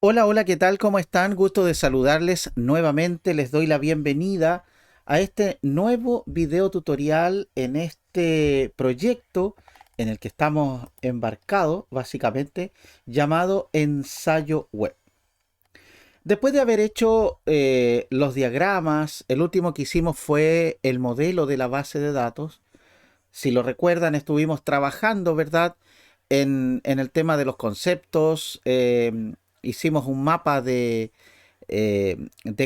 Hola, hola, ¿qué tal? ¿Cómo están? Gusto de saludarles nuevamente. Les doy la bienvenida a este nuevo video tutorial en este proyecto en el que estamos embarcados, básicamente, llamado Ensayo Web. Después de haber hecho los diagramas, el último que hicimos fue el modelo de la base de datos. Si lo recuerdan, estuvimos trabajando, ¿verdad? En el tema de los conceptos. Hicimos un mapa de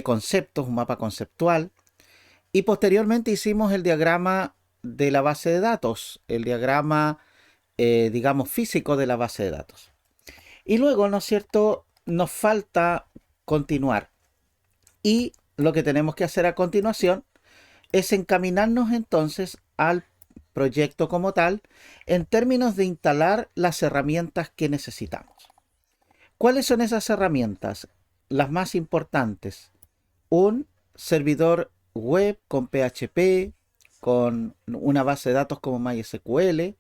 conceptos, un mapa conceptual. Y posteriormente hicimos el diagrama de la base de datos, el diagrama, digamos, físico de la base de datos. Y luego, ¿no es cierto?, nos falta continuar. Y lo que tenemos que hacer a continuación es encaminarnos entonces al proyecto como tal en términos de instalar las herramientas que necesitamos. ¿Cuáles son esas herramientas? Las más importantes. Un servidor web con PHP, con una base de datos como MySQL,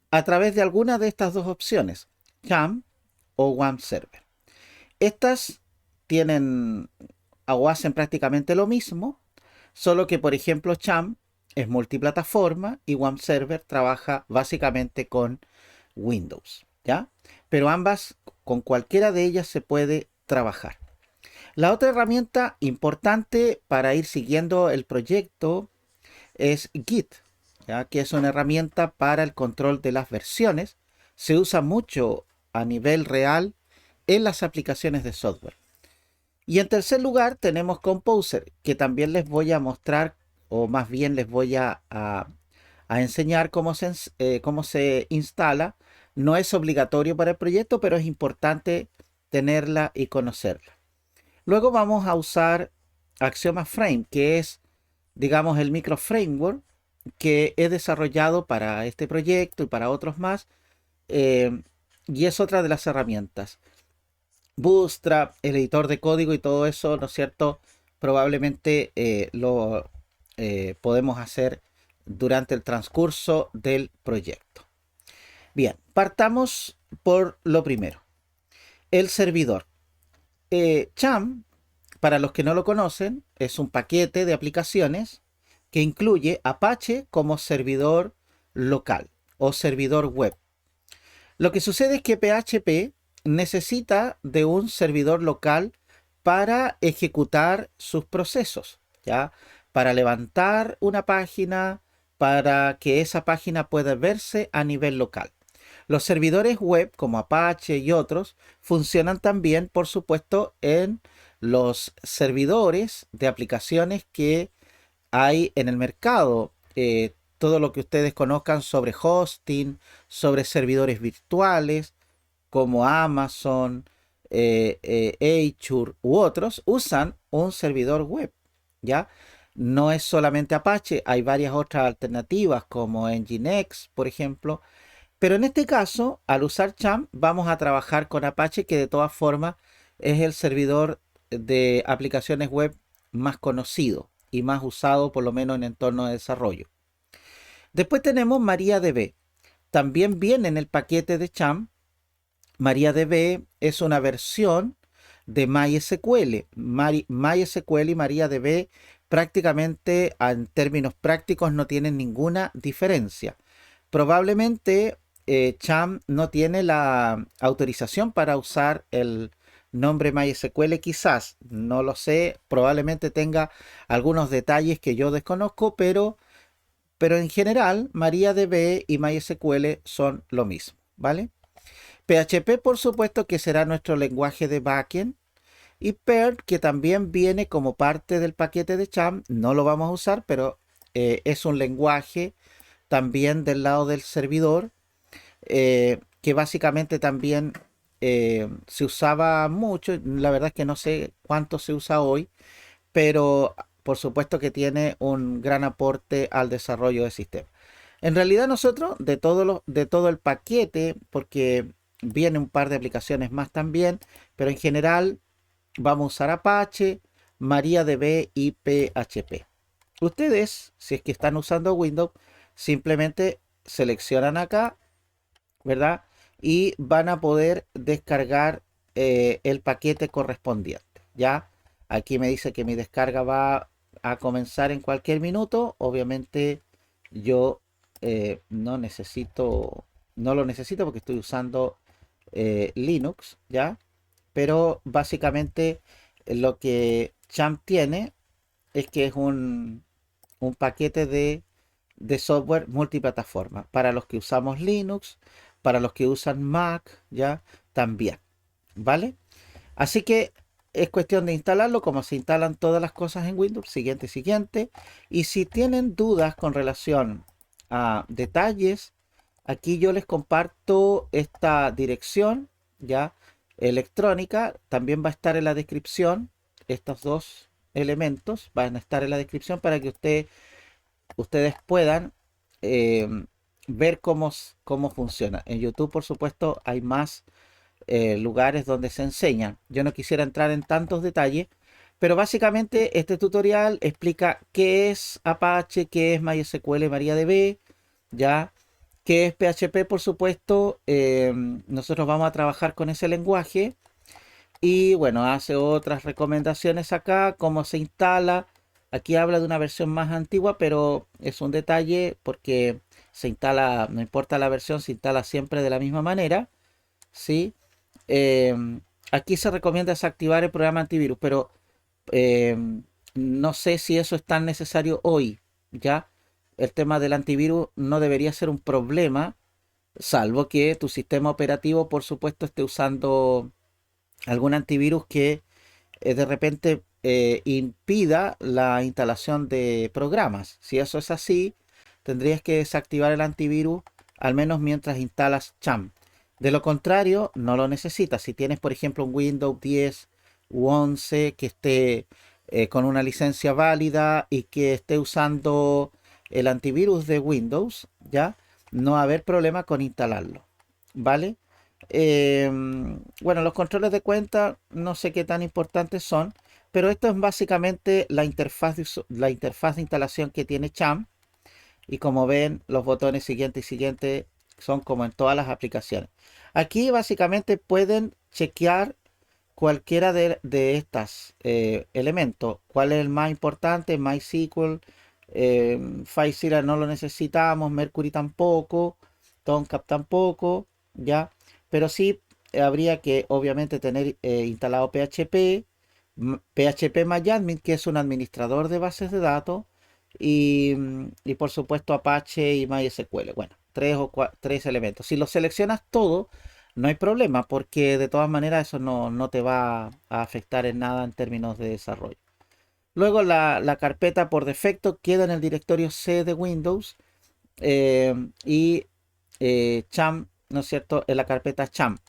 a través de alguna de estas dos opciones, CHAM o WAMP Server. Estas tienen o hacen prácticamente lo mismo, solo que por ejemplo CHAM es multiplataforma y WAMP Server trabaja básicamente con Windows, ¿ya? Pero ambas, con cualquiera de ellas se puede trabajar. La otra herramienta importante para ir siguiendo el proyecto es Git, ¿ya? Que es una herramienta para el control de las versiones. Se usa mucho a nivel real en las aplicaciones de software. Y en tercer lugar tenemos Composer, que también les voy a mostrar, o más bien les voy a enseñar cómo se instala. No es obligatorio para el proyecto, pero es importante tenerla y conocerla. Luego vamos a usar Axioma Frame, que es, digamos, el micro framework que he desarrollado para este proyecto y para otros más. eh, y es otra de las herramientas. Bootstrap, el editor de código y todo eso, ¿no es cierto? Probablemente lo podemos hacer durante el transcurso del proyecto. Bien, partamos por lo primero. El servidor. Cham, para los que no lo conocen, es un paquete de aplicaciones que incluye Apache como servidor local o servidor web. Lo que sucede es que PHP necesita de un servidor local para ejecutar sus procesos, ¿ya? Para levantar una página, para que esa página pueda verse a nivel local. Los servidores web como Apache y otros funcionan también, por supuesto, en los servidores de aplicaciones que hay en el mercado. Todo lo que ustedes conozcan sobre hosting, sobre servidores virtuales, como Amazon, Azure u otros, usan un servidor web, ¿ya? No es solamente Apache, hay varias otras alternativas como Nginx, por ejemplo, pero en este caso, al usar Cham, vamos a trabajar con Apache, que de todas formas es el servidor de aplicaciones web más conocido y más usado, por lo menos en entorno de desarrollo. Después tenemos MariaDB. También viene en el paquete de Cham. MariaDB es una versión de MySQL. MySQL y MariaDB prácticamente en términos prácticos no tienen ninguna diferencia. Probablemente Cham no tiene la autorización para usar el nombre MySQL, quizás, no lo sé, probablemente tenga algunos detalles que yo desconozco, pero en general MariaDB y MySQL son lo mismo, ¿vale? PHP, por supuesto, que será nuestro lenguaje de backend. Y Perl, que también viene como parte del paquete de Cham, no lo vamos a usar, pero es un lenguaje también del lado del servidor, que básicamente también se usaba mucho. La verdad es que no sé cuánto se usa hoy, pero por supuesto que tiene un gran aporte al desarrollo del sistema. En realidad nosotros de todo el paquete, porque viene un par de aplicaciones más también, pero en general vamos a usar Apache, MariaDB y PHP. Ustedes, si es que están usando Windows, simplemente seleccionan acá, ¿verdad? Y van a poder descargar el paquete correspondiente. Ya, aquí me dice que mi descarga va a comenzar en cualquier minuto. Obviamente yo no necesito, no lo necesito porque estoy usando Linux, ¿ya? Pero básicamente lo que Champ tiene es que es un paquete de software multiplataforma para los que usamos Linux, para los que usan Mac, ¿ya? También, ¿vale? Así que es cuestión de instalarlo como se instalan todas las cosas en Windows, siguiente, siguiente. Y si tienen dudas con relación a detalles, aquí yo les comparto esta dirección, ya electrónica, también va a estar en la descripción. Estos dos elementos van a estar en la descripción para que ustedes puedan eh, ver cómo funciona. En YouTube, por supuesto, hay más lugares donde se enseñan. Yo no quisiera entrar en tantos detalles, pero básicamente este tutorial explica qué es Apache, qué es MySQL MariaDB, ya, qué es PHP, por supuesto. Nosotros vamos a trabajar con ese lenguaje y bueno, hace otras recomendaciones acá, cómo se instala. Aquí habla de una versión más antigua, pero es un detalle porque se instala, no importa la versión, se instala siempre de la misma manera, ¿sí? Eh, Aquí se recomienda desactivar el programa antivirus, pero eh, no sé si eso es tan necesario hoy, ¿ya? El tema del antivirus no debería ser un problema, salvo que tu sistema operativo, por supuesto, esté usando algún antivirus que de repente impida la instalación de programas. Si eso es así, tendrías que desactivar el antivirus al menos mientras instalas Champ. De lo contrario, no lo necesitas. Si tienes, por ejemplo, un Windows 10 u 11 que esté con una licencia válida y que esté usando el antivirus de Windows, ya no va a haber problema con instalarlo. ¿Vale? Bueno, los controles de cuenta no sé qué tan importantes son, pero esto es básicamente la interfaz de instalación que tiene Champ. Y como ven, los botones siguiente y siguiente son como en todas las aplicaciones. Aquí básicamente pueden chequear cualquiera de estos elementos. ¿Cuál es el más importante? MySQL, FileZilla no lo necesitamos, Mercury tampoco, Tomcat tampoco, ¿ya? Pero sí habría que obviamente tener instalado PHP, PHPMyAdmin, que es un administrador de bases de datos, y por supuesto Apache y MySQL. Bueno, tres elementos. Si los seleccionas todo, no hay problema porque de todas maneras eso no te va a afectar en nada en términos de desarrollo. Luego la carpeta por defecto queda en el directorio C de Windows y Champ, ¿no es cierto?, en la carpeta Champ.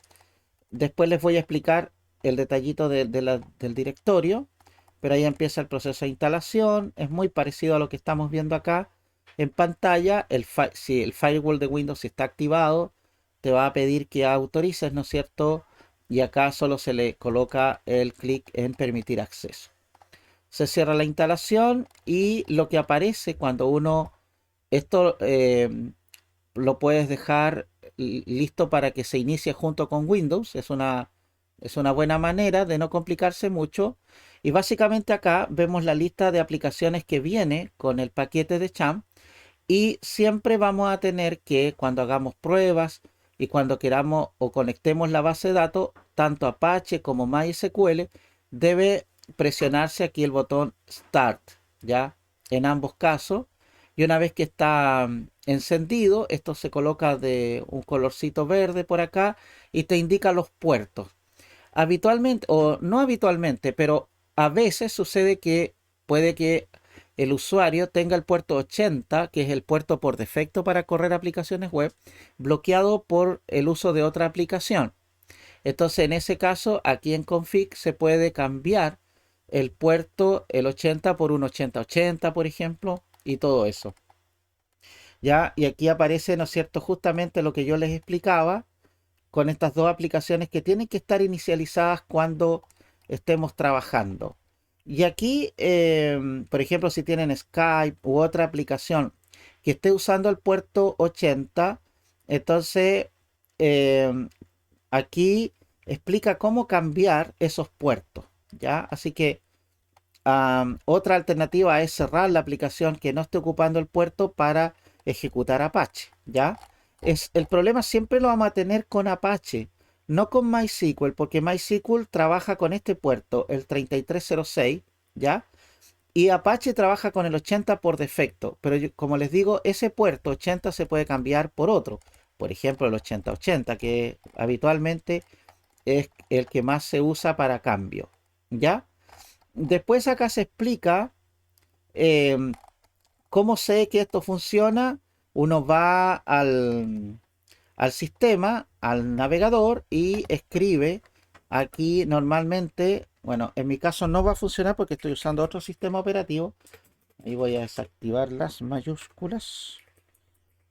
Después les voy a explicar el detallito del directorio, pero ahí empieza el proceso de instalación. Es muy parecido a lo que estamos viendo acá en pantalla. Si el firewall de Windows está activado, te va a pedir que autorices, ¿no es cierto? Y acá solo se le coloca el clic en permitir acceso. Se cierra la instalación y lo que aparece cuando esto lo puedes dejar listo para que se inicie junto con Windows. Es una buena manera de no complicarse mucho. Y básicamente acá vemos la lista de aplicaciones que viene con el paquete de Champ. Y siempre vamos a tener que, cuando hagamos pruebas y cuando queramos o conectemos la base de datos, tanto Apache como MySQL, debe presionarse aquí el botón Start, ¿ya? En ambos casos. Y una vez que está encendido, esto se coloca de un colorcito verde por acá y te indica los puertos. Habitualmente, o no habitualmente, pero a veces sucede que puede que el usuario tenga el puerto 80, que es el puerto por defecto para correr aplicaciones web, bloqueado por el uso de otra aplicación. Entonces, en ese caso, aquí en config se puede cambiar el puerto, el 80 por un 8080, por ejemplo, y todo eso. ¿Ya? Y aquí aparece, ¿no es cierto?, justamente lo que yo les explicaba con estas dos aplicaciones que tienen que estar inicializadas cuando estemos trabajando. Y aquí, por ejemplo, si tienen Skype u otra aplicación que esté usando el puerto 80, entonces aquí explica cómo cambiar esos puertos, ¿ya? Así que otra alternativa es cerrar la aplicación que no esté ocupando el puerto para ejecutar Apache, ¿ya? El problema siempre lo vamos a tener con Apache, no con MySQL, porque MySQL trabaja con este puerto, el 3306, ¿ya? Y Apache trabaja con el 80 por defecto, pero como les digo, ese puerto 80 se puede cambiar por otro. Por ejemplo, el 8080, que habitualmente es el que más se usa para cambio, ¿ya? Después acá se explica eh, cómo sé que esto funciona. Uno va al sistema, al navegador y escribe aquí normalmente, bueno, en mi caso no va a funcionar porque estoy usando otro sistema operativo. Ahí voy a desactivar las mayúsculas.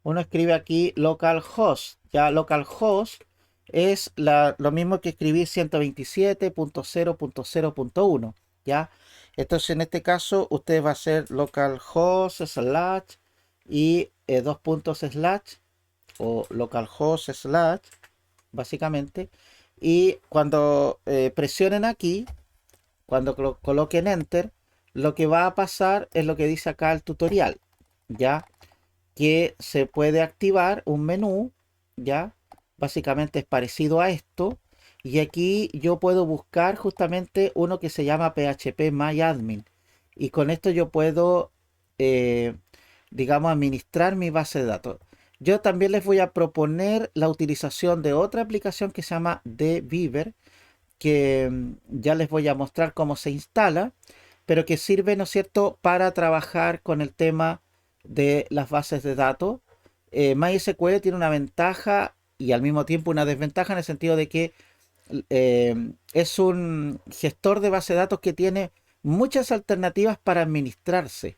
Uno escribe aquí localhost. Ya localhost es lo mismo que escribir 127.0.0.1. ¿Ya? Entonces en este caso usted va a hacer localhost slash y dos puntos slash o localhost slash básicamente. Y cuando presionen aquí, cuando coloquen enter, lo que va a pasar es lo que dice acá el tutorial. ¿Ya? Que se puede activar un menú, ¿ya? Básicamente es parecido a esto. Y aquí yo puedo buscar justamente uno que se llama phpMyAdmin. Y con esto yo puedo, eh, digamos, administrar mi base de datos. Yo también les voy a proponer la utilización de otra aplicación que se llama dbeaver, que ya les voy a mostrar cómo se instala, pero que sirve, ¿no es cierto?, para trabajar con el tema de las bases de datos. MySQL tiene una ventaja y al mismo tiempo una desventaja en el sentido de que es un gestor de base de datos que tiene muchas alternativas para administrarse,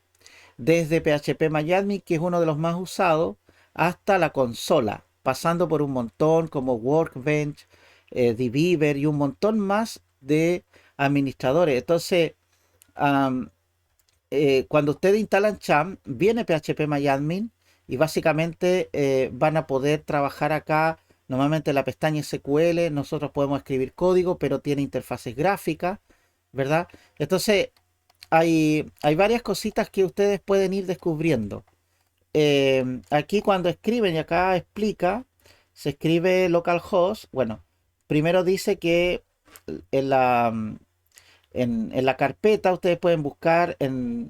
desde phpMyAdmin, que es uno de los más usados, hasta la consola, pasando por un montón como Workbench, dbeaver y un montón más de administradores. Entonces, um, cuando ustedes instalan Cham, viene phpMyAdmin y básicamente van a poder trabajar acá. Normalmente en la pestaña SQL nosotros podemos escribir código, pero tiene interfaces gráficas, ¿verdad? Entonces, hay varias cositas que ustedes pueden ir descubriendo. Aquí cuando escriben, y acá explica, se escribe localhost. Bueno, primero dice que en la, en la carpeta ustedes pueden buscar en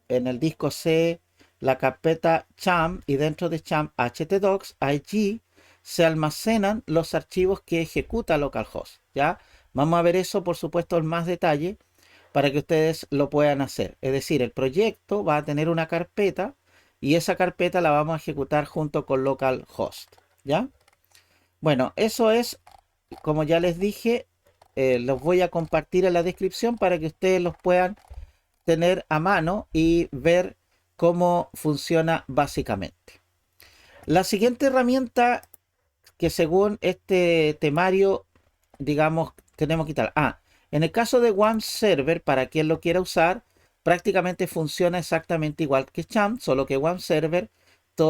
el disco C la carpeta cham y dentro de cham htdocs. Allí se almacenan los archivos que ejecuta localhost, ¿ya? Vamos a ver eso por supuesto en más detalle para que ustedes lo puedan hacer. Es decir, el proyecto va a tener una carpeta y esa carpeta la vamos a ejecutar junto con localhost, ¿ya? Bueno, eso es, como ya les dije, los voy a compartir en la descripción para que ustedes los puedan tener a mano y ver cómo funciona básicamente. La siguiente herramienta que según este temario, digamos, tenemos que quitar. En el caso de One Server, para quien lo quiera usar, prácticamente funciona exactamente igual que Cham, solo que One Server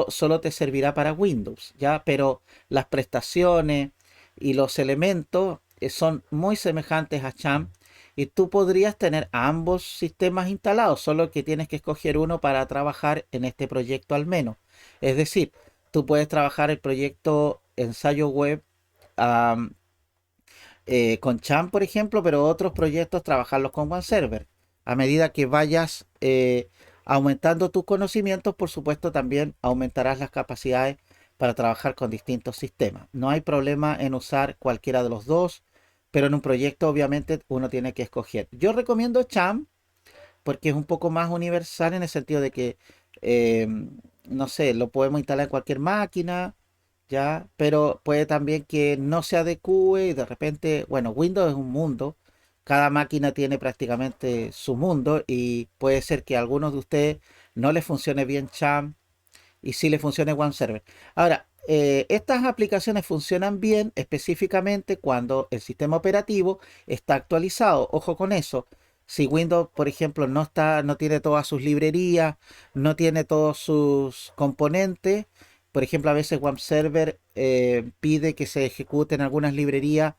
solo te servirá para Windows, ¿ya? Pero las prestaciones y los elementos son muy semejantes a Cham y tú podrías tener ambos sistemas instalados, solo que tienes que escoger uno para trabajar en este proyecto al menos. Es decir, tú puedes trabajar el proyecto ensayo web um, con Cham, por ejemplo, pero otros proyectos trabajarlos con OneServer. A medida que vayas aumentando tus conocimientos, por supuesto, también aumentarás las capacidades para trabajar con distintos sistemas. No hay problema en usar cualquiera de los dos, pero en un proyecto obviamente uno tiene que escoger. Yo recomiendo Cham porque es un poco más universal en el sentido de que, eh, no sé, lo podemos instalar en cualquier máquina, ¿ya? Pero puede también que no se adecue y de repente, bueno, Windows es un mundo, cada máquina tiene prácticamente su mundo y puede ser que a algunos de ustedes no les funcione bien Cham y sí les funcione OneServer. Ahora, estas aplicaciones funcionan bien específicamente cuando el sistema operativo está actualizado. Ojo con eso. Si Windows, por ejemplo, no tiene todas sus librerías, no tiene todos sus componentes, por ejemplo, a veces OneServer pide que se ejecuten algunas librerías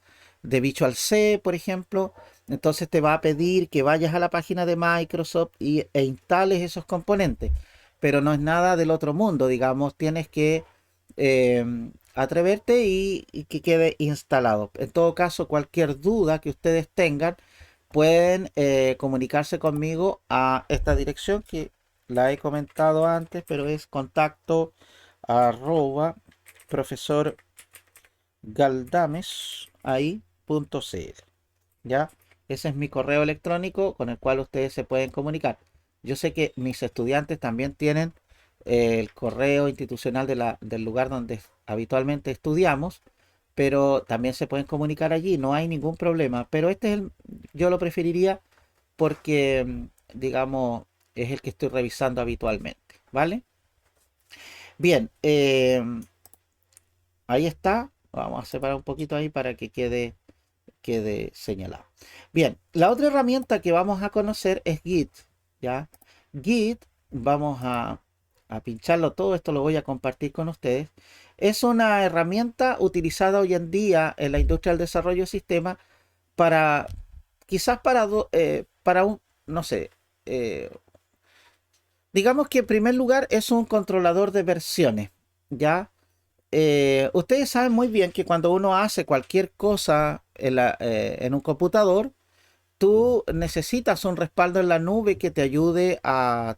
de Visual C, por ejemplo. Entonces te va a pedir que vayas a la página de Microsoft e instales esos componentes. Pero no es nada del otro mundo, digamos, tienes que atreverte y que quede instalado. En todo caso, cualquier duda que ustedes tengan, pueden comunicarse conmigo a esta dirección que la he comentado antes, pero es contacto arroba profesor Galdames ahí.cl. ¿Ya? Ese es mi correo electrónico con el cual ustedes se pueden comunicar. Yo sé que mis estudiantes también tienen el correo institucional del lugar donde habitualmente estudiamos, pero también se pueden comunicar allí, no hay ningún problema. Pero yo lo preferiría porque, digamos, es el que estoy revisando habitualmente, ¿vale? Bien, ahí está. Vamos a separar un poquito ahí para que quede señalado. Bien, la otra herramienta que vamos a conocer es Git, ¿ya? Git, vamos a pincharlo todo, esto lo voy a compartir con ustedes. Es una herramienta utilizada hoy en día en la industria del desarrollo de sistemas para, quizás para un, no sé, digamos que en primer lugar es un controlador de versiones, ¿ya? Ustedes saben muy bien que cuando uno hace cualquier cosa en un computador, tú necesitas un respaldo en la nube que te ayude a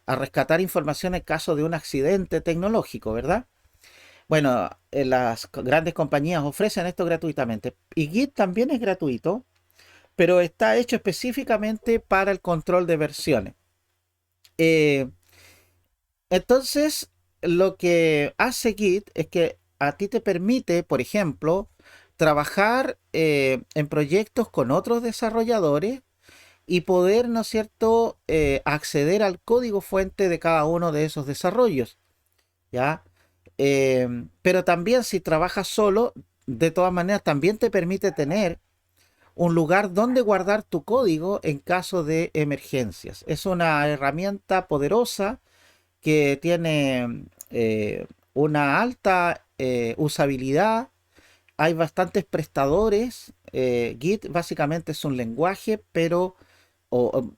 rescatar información en caso de un accidente tecnológico, ¿verdad? Bueno, las grandes compañías ofrecen esto gratuitamente y Git también es gratuito, pero está hecho específicamente para el control de versiones. Eh, Entonces, lo que hace Git es que a ti te permite, por ejemplo, trabajar en proyectos con otros desarrolladores y poder, ¿no es cierto?, acceder al código fuente de cada uno de esos desarrollos, ¿ya? Pero también si trabajas solo, de todas maneras, también te permite tener un lugar donde guardar tu código en caso de emergencias. Es una herramienta poderosa que tiene una alta usabilidad. Hay bastantes prestadores. Git básicamente es un lenguaje, pero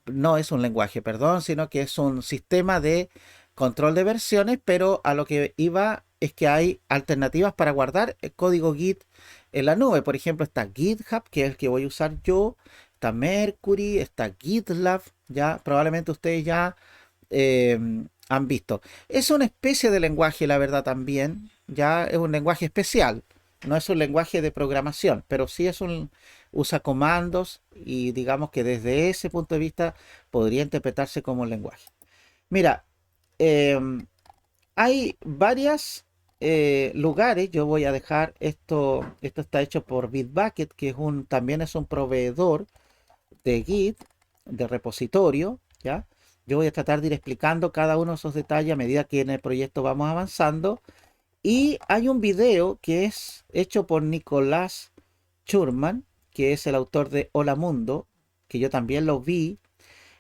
no es un lenguaje, perdón, sino que es un sistema de control de versiones, pero a lo que iba es que hay alternativas para guardar el código Git en la nube. Por ejemplo, está GitHub, que es el que voy a usar yo, está Mercury, está GitLab, ya probablemente ustedes ya eh, han visto. Es una especie de lenguaje, la verdad, también. Ya es un lenguaje especial. No es un lenguaje de programación, pero sí usa comandos y digamos que desde ese punto de vista podría interpretarse como un lenguaje. Mira, eh, hay varios lugares. Yo voy a dejar esto. Esto está hecho por Bitbucket, que también es un proveedor de Git, de repositorio, ¿ya? Yo voy a tratar de ir explicando cada uno de esos detalles a medida que en el proyecto vamos avanzando. Y hay un video que es hecho por Nicolás Schurman, que es el autor de Hola Mundo, que yo también lo vi,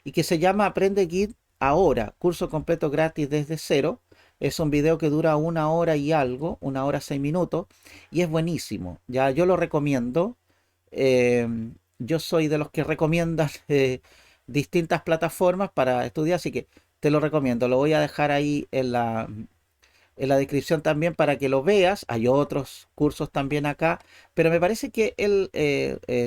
y que se llama Aprende Git ahora, curso completo gratis desde cero. Es un video que dura 1 hora y algo, 1 hora 6 minutos, y es buenísimo. Ya yo lo recomiendo. Eh, yo soy de los que recomiendan distintas plataformas para estudiar, así que te lo recomiendo. Lo voy a dejar ahí en la descripción también para que lo veas. Hay otros cursos también acá, pero me parece que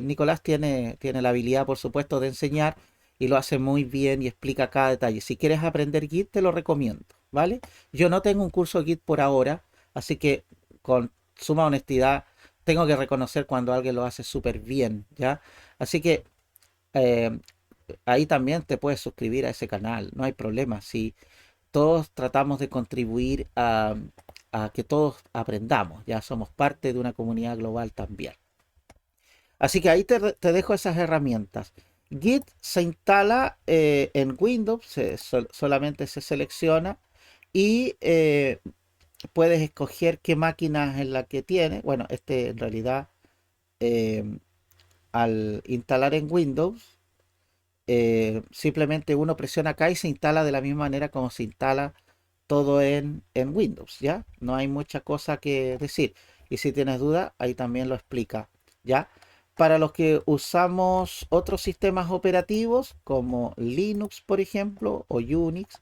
Nicolás tiene la habilidad, por supuesto, de enseñar y lo hace muy bien y explica cada detalle. Si quieres aprender Git, te lo recomiendo, ¿vale? Yo no tengo un curso Git por ahora, así que con suma honestidad tengo que reconocer cuando alguien lo hace súper bien, ¿ya? Así que eh, ahí también te puedes suscribir a ese canal, no hay problema. Si todos tratamos de contribuir a que todos aprendamos, ya somos parte de una comunidad global también. Así que ahí te dejo esas herramientas. Git se instala en Windows, solamente se selecciona y puedes escoger qué máquina es la que tiene. Bueno, en realidad eh, al instalar en Windows, simplemente uno presiona acá y se instala de la misma manera como se instala todo en Windows, ¿ya? No hay mucha cosa que decir. Y si tienes duda, ahí también lo explica, ¿ya? para los que usamos otros sistemas operativos como Linux, por ejemplo, o Unix,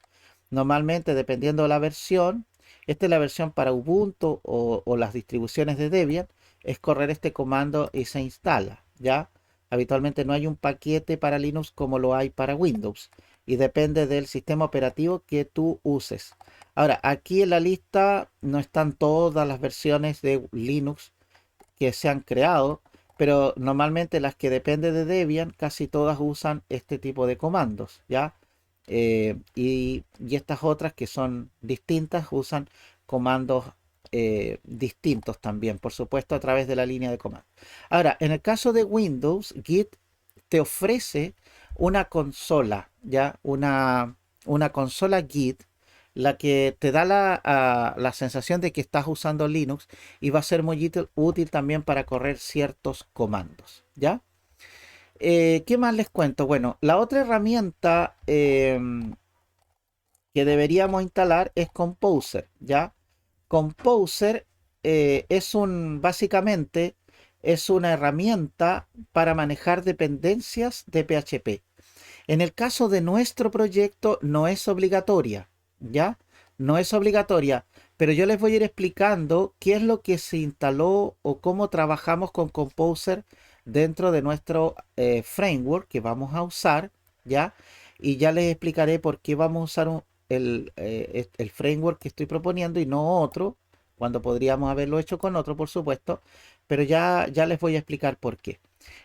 normalmente dependiendo de la versión, esta es la versión para Ubuntu o las distribuciones de Debian, es correr este comando y se instala, ¿ya? Habitualmente no hay un paquete para Linux como lo hay para Windows y depende del sistema operativo que tú uses. Ahora, aquí en la lista no están todas las versiones de Linux que se han creado, pero normalmente las que dependen de Debian, casi todas usan este tipo de comandos, ¿ya? Y estas otras que son distintas usan comandos distintos también, por supuesto, a través de la línea de comando. Ahora, en el caso de Windows, Git te ofrece una consola, ¿ya? Una consola Git, la que te da la sensación de que estás usando Linux y va a ser muy útil también para correr ciertos comandos, ¿ya? ¿Qué más les cuento? Bueno, la otra herramienta que deberíamos instalar es Composer, ¿ya? Composer básicamente es una herramienta para manejar dependencias de PHP. En el caso de nuestro proyecto no es obligatoria, ¿ya? No es obligatoria, pero yo les voy a ir explicando qué es lo que se instaló o cómo trabajamos con Composer dentro de nuestro framework que vamos a usar, ¿ya? Y ya les explicaré por qué vamos a usar el framework que estoy proponiendo y no otro, cuando podríamos haberlo hecho con otro, por supuesto, pero ya les voy a explicar por qué.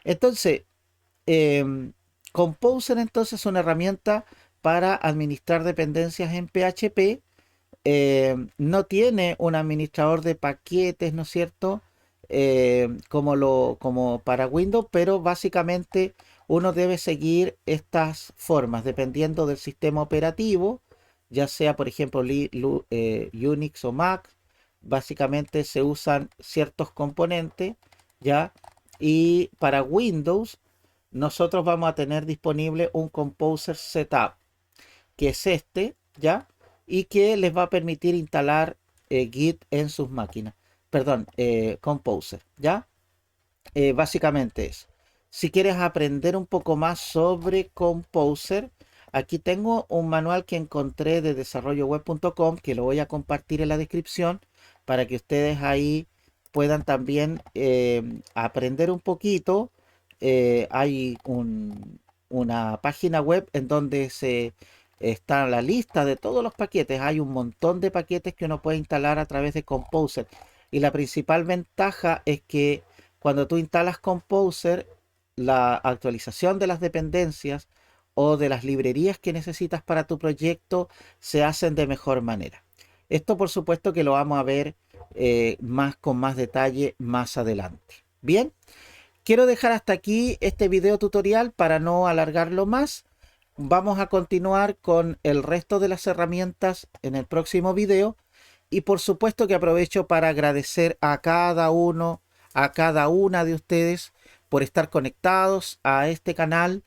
Entonces, em, Composer entonces es una herramienta para administrar dependencias en PHP. No tiene un administrador de paquetes, ¿no es cierto? Como para Windows, pero básicamente uno debe seguir estas formas dependiendo del sistema operativo, ya sea por ejemplo Unix o Mac. Básicamente se usan ciertos componentes, ¿ya? Y para Windows nosotros vamos a tener disponible un Composer Setup, que es este, ¿ya? Y que les va a permitir instalar Git en sus máquinas. Perdón, Composer, ¿ya? Básicamente es. Si quieres aprender un poco más sobre Composer, aquí tengo un manual que encontré de desarrolloweb.com que lo voy a compartir en la descripción para que ustedes ahí puedan también aprender un poquito. Hay una página web en donde está la lista de todos los paquetes. Hay un montón de paquetes que uno puede instalar a través de Composer. Y la principal ventaja es que cuando tú instalas Composer, la actualización de las dependencias o de las librerías que necesitas para tu proyecto se hacen de mejor manera. Esto por supuesto que lo vamos a ver con más detalle más adelante. Bien, quiero dejar hasta aquí este video tutorial para no alargarlo más. Vamos a continuar con el resto de las herramientas en el próximo video. Y por supuesto que aprovecho para agradecer a cada uno, a cada una de ustedes por estar conectados a este canal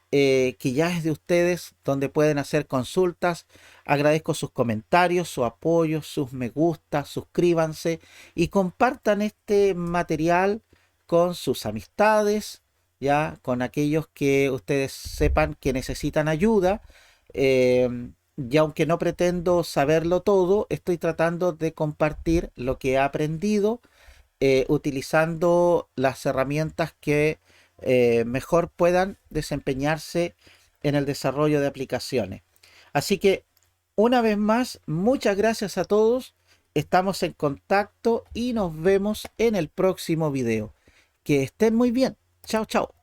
que ya es de ustedes, donde pueden hacer consultas. Agradezco sus comentarios, su apoyo, sus me gusta, suscríbanse y compartan este material con sus amistades, ya con aquellos que ustedes sepan que necesitan ayuda. Y aunque no pretendo saberlo todo, estoy tratando de compartir lo que he aprendido utilizando las herramientas que mejor puedan desempeñarse en el desarrollo de aplicaciones. Así que, una vez más, muchas gracias a todos. Estamos en contacto y nos vemos en el próximo video. Que estén muy bien. Chao, chao.